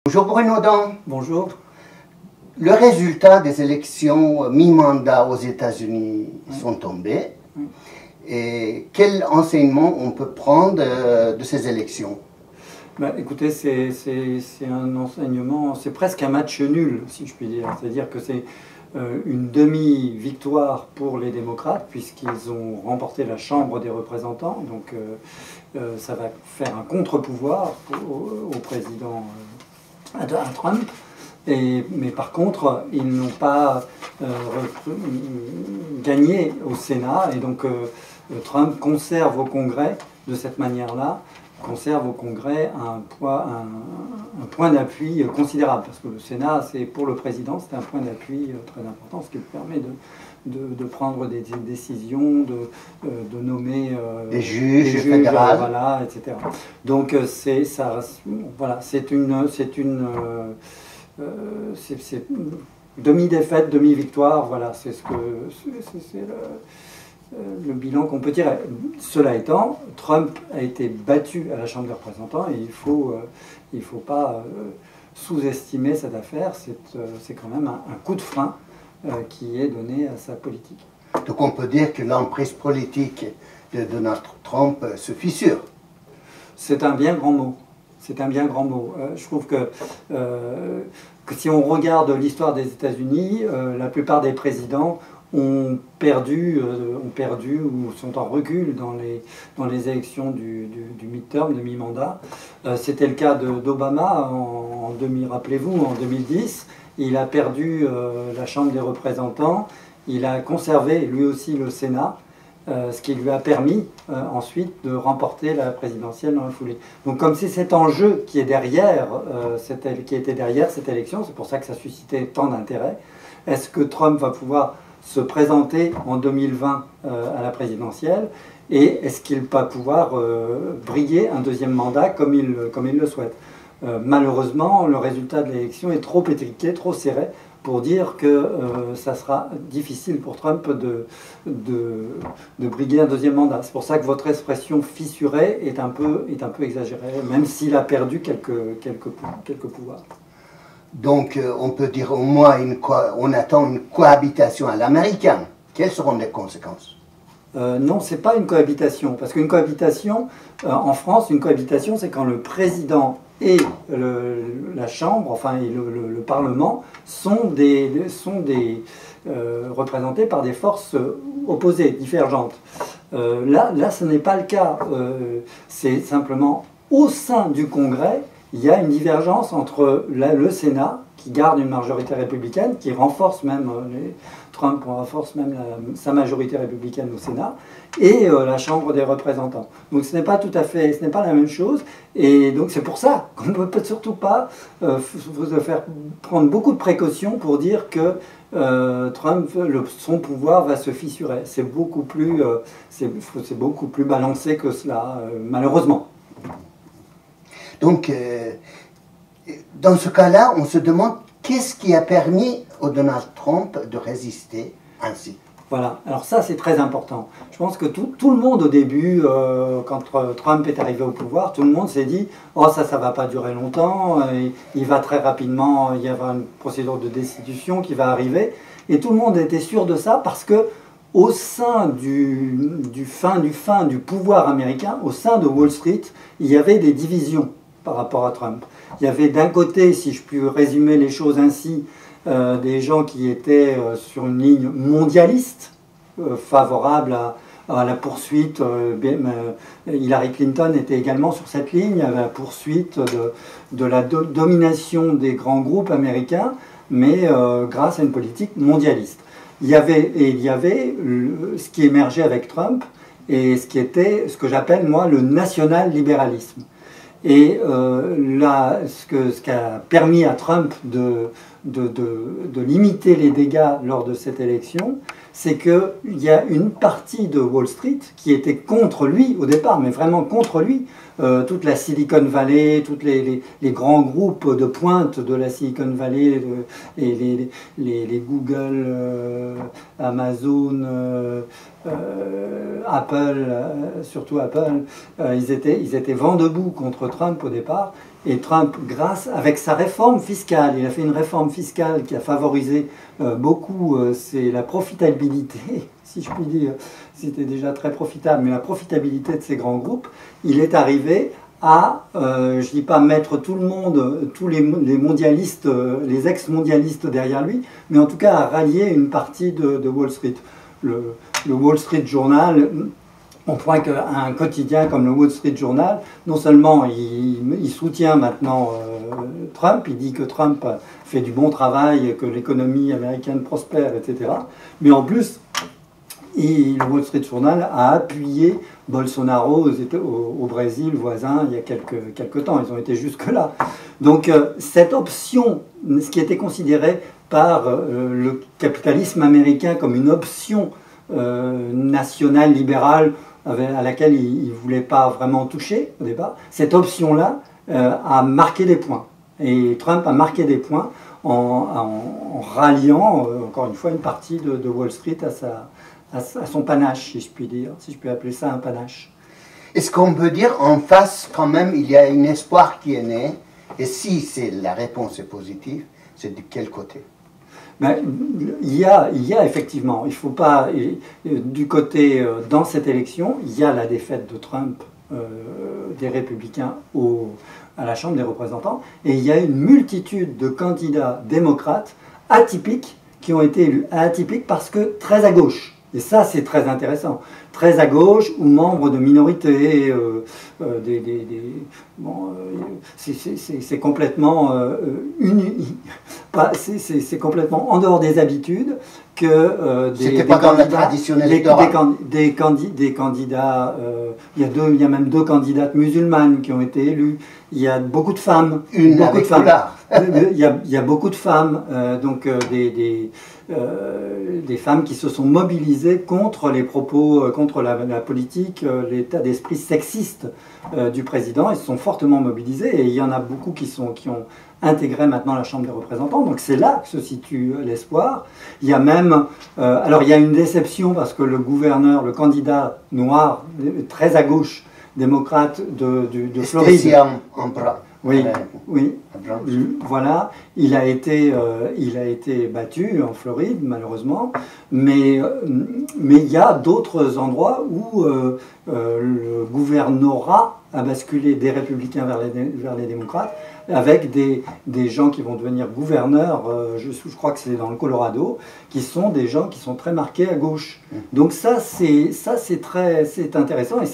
Bonjour Bruno Dan. Bonjour. Le résultat des élections mi-mandat aux États-Unis sont tombés. Et quel enseignement on peut prendre de ces élections? Écoutez, c'est un enseignement, c'est presque un match nul, si je puis dire. C'est-à-dire que c'est une demi-victoire pour les démocrates, puisqu'ils ont remporté la Chambre des représentants. Donc ça va faire un contre-pouvoir au président à Trump. Mais par contre, ils n'ont pas gagné au Sénat. Et donc Trump conserve au Congrès, de cette manière-là, conserve au Congrès un point d'appui considérable. Parce que le Sénat, pour le président, c'est un point d'appui très important, ce qui lui permet de prendre des décisions, de nommer des juges fédéraux, voilà, etc. Donc c'est demi-défaite, demi-victoire, voilà, c'est le bilan qu'on peut tirer. Cela étant, Trump a été battu à la Chambre des représentants et il ne faut pas sous-estimer cette affaire. C'est quand même un coup de frein qui est donné à sa politique. Donc on peut dire que l'emprise politique de Donald Trump se fissure. C'est un bien grand mot. C'est un bien grand mot. Je trouve que si on regarde l'histoire des États-Unis, la plupart des présidents ont perdu ou sont en recul dans les élections du midterm, de mi-mandat. C'était le cas d'Obama rappelez-vous, en 2010. Il a perdu la Chambre des représentants. Il a conservé lui aussi le Sénat, ce qui lui a permis ensuite de remporter la présidentielle dans la foulée. Donc comme c'est cet enjeu qui est derrière, qui était derrière cette élection, c'est pour ça que ça suscitait tant d'intérêt, est-ce que Trump va pouvoir se présenter en 2020 à la présidentielle, et est-ce qu'il va pouvoir briller un deuxième mandat comme il le souhaite? Malheureusement, le résultat de l'élection est trop étriqué, trop serré, pour dire que ça sera difficile pour Trump de briguer un deuxième mandat. C'est pour ça que votre expression fissurée est un peu exagérée, même s'il a perdu quelques pouvoirs. Donc on peut dire au moins on attend une cohabitation à l'américaine. Quelles seront les conséquences? Non, c'est pas une cohabitation, parce qu'une cohabitation, en France, une cohabitation, c'est quand le président et la Chambre, enfin et le Parlement, sont représentés par des forces opposées, divergentes. Là, ce n'est pas le cas. C'est simplement au sein du Congrès, il y a une divergence entre le Sénat, qui garde une majorité républicaine, qui renforce même, Trump renforce même sa majorité républicaine au Sénat, et la Chambre des représentants. Donc ce n'est pas tout à fait, ce n'est pas la même chose, et donc c'est pour ça qu'on ne peut surtout pas vous faire prendre beaucoup de précautions pour dire que Trump, son pouvoir va se fissurer. C'est beaucoup plus balancé que cela, malheureusement. Donc, dans ce cas-là, on se demande qu'est-ce qui a permis au Donald Trump de résister ainsi. Voilà, alors ça c'est très important. Je pense que tout le monde au début, quand Trump est arrivé au pouvoir, tout le monde s'est dit « Oh ça va pas durer longtemps, il va très rapidement, il y aura une procédure de destitution qui va arriver ». Et tout le monde était sûr de ça parce que au sein du pouvoir américain, au sein de Wall Street, il y avait des divisions par rapport à Trump. Il y avait d'un côté, si je puis résumer les choses ainsi, des gens qui étaient sur une ligne mondialiste, favorable à la poursuite. Hillary Clinton était également sur cette ligne, à la poursuite de la domination des grands groupes américains, mais grâce à une politique mondialiste. Il y avait ce qui émergeait avec Trump, et ce que j'appelle moi le national-libéralisme. Et ce qui a permis à Trump de limiter les dégâts lors de cette élection, c'est qu'il y a une partie de Wall Street qui était contre lui au départ, mais vraiment contre lui. toute la Silicon Valley, tous les grands groupes de pointe de la Silicon Valley, et les Google, Amazon, Apple, surtout Apple, ils étaient vent debout contre Trump au départ. Et Trump, avec sa réforme fiscale, il a fait une réforme fiscale qui a favorisé beaucoup, c'est la profitabilité, si je puis dire, c'était déjà très profitable, mais la profitabilité de ces grands groupes, il est arrivé à, je ne dis pas mettre tout le monde, tous les mondialistes, les ex-mondialistes derrière lui, mais en tout cas à rallier une partie de Wall Street. Le Wall Street Journal, on voit qu'un quotidien comme le Wall Street Journal, non seulement il soutient maintenant Trump, il dit que Trump fait du bon travail, que l'économie américaine prospère, etc. Mais en plus, le Wall Street Journal a appuyé Bolsonaro au Brésil voisin il y a quelques temps. Ils ont été jusque-là. Donc cette option, ce qui était considéré par le capitalisme américain comme une option nationale, libérale, à laquelle il ne voulait pas vraiment toucher au départ, cette option-là a marqué des points. Et Trump a marqué des points en ralliant, encore une fois, une partie de Wall Street à son panache, si je puis dire, si je peux appeler ça un panache. Est-ce qu'on peut dire en face, quand même, il y a un espoir qui est né, et si la réponse est positive, c'est de quel côté? Ben, il y a effectivement, il ne faut pas, du côté, dans cette élection, il y a la défaite de Trump, des républicains à la Chambre des représentants, et il y a une multitude de candidats démocrates atypiques qui ont été élus. Atypiques parce que très à gauche. Et ça, c'est très intéressant. Très à gauche ou membres de minorités, c'est complètement c'est complètement en dehors des habitudes que c'était pas dans la tradition électorale. Des candidats, il y a même 2 candidates musulmanes qui ont été élues. Il y a beaucoup de femmes. Il y a beaucoup de femmes, donc des femmes qui se sont mobilisées contre les propos, contre la politique, l'état d'esprit sexiste du président. Ils se sont fortement mobilisés et il y en a beaucoup qui ont intégré maintenant la Chambre des représentants. Donc c'est là que se situe l'espoir. Il y a même, alors il y a une déception parce que le candidat noir, très à gauche, démocrate de Floride. Oui, voilà, il a été battu en Floride, malheureusement, mais il y a d'autres endroits où le gouvernorat a basculé des républicains vers les démocrates, avec des gens qui vont devenir gouverneurs, je crois que c'est dans le Colorado, qui sont des gens qui sont très marqués à gauche. Donc c'est intéressant et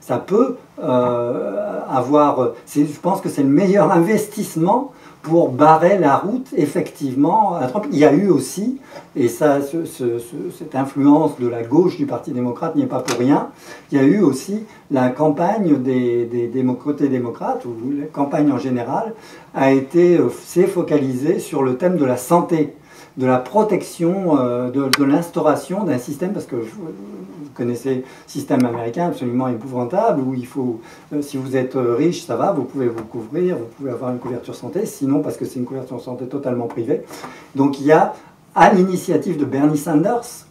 ça peut avoir, je pense que c'est le meilleur investissement pour barrer la route effectivement à Trump. Il y a eu aussi, et ça, cette influence de la gauche du Parti démocrate n'y est pas pour rien, il y a eu aussi la campagne des côtés démocrates, ou la campagne en général, s'est focalisée sur le thème de la santé, de la protection, de l'instauration d'un système, parce que vous connaissez le système américain absolument épouvantable, où il faut, si vous êtes riche, ça va, vous pouvez vous couvrir, vous pouvez avoir une couverture santé, sinon parce que c'est une couverture santé totalement privée. Donc il y a, à l'initiative de Bernie Sanders,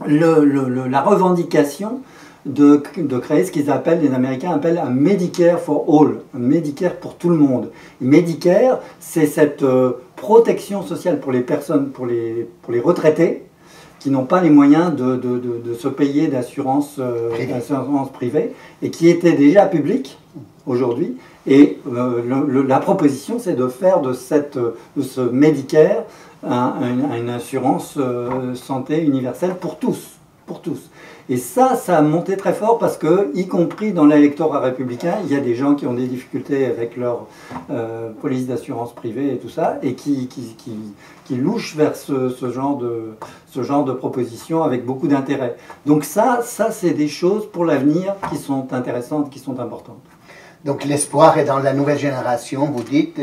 la revendication de créer ce qu'ils appellent, les Américains appellent un Medicare for All, un Medicare pour tout le monde. Medicare, c'est cette protection sociale pour les personnes, pour les retraités, qui n'ont pas les moyens de se payer d'assurance privée, et qui était déjà publique aujourd'hui. Et la proposition, c'est de faire de ce Medicare une assurance santé universelle pour tous. Et ça a monté très fort parce que, y compris dans l'électorat républicain, il y a des gens qui ont des difficultés avec leur police d'assurance privée et tout ça, et qui louchent vers ce genre de propositions avec beaucoup d'intérêt. Donc ça c'est des choses pour l'avenir qui sont intéressantes, qui sont importantes. Donc l'espoir est dans la nouvelle génération, vous dites,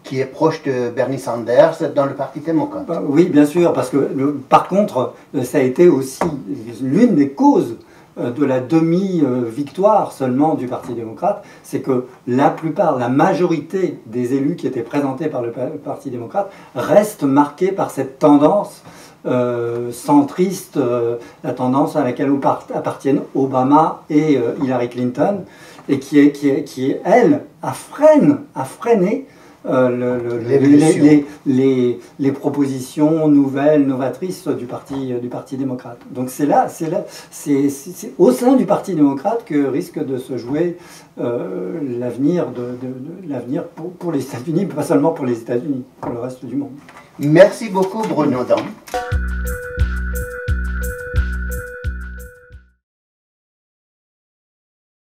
qui est proche de Bernie Sanders dans le Parti démocrate. Oui, bien sûr, parce que par contre, ça a été aussi l'une des causes de la demi-victoire seulement du Parti démocrate, c'est que la majorité des élus qui étaient présentés par le Parti démocrate restent marqués par cette tendance centriste, la tendance à laquelle appartiennent Obama et Hillary Clinton, et qui elle, a freiné les propositions nouvelles, novatrices du Parti démocrate. Donc c'est au sein du Parti démocrate que risque de se jouer l'avenir pour les États-Unis, pas seulement pour les États-Unis, pour le reste du monde. Merci beaucoup Bruno Dam.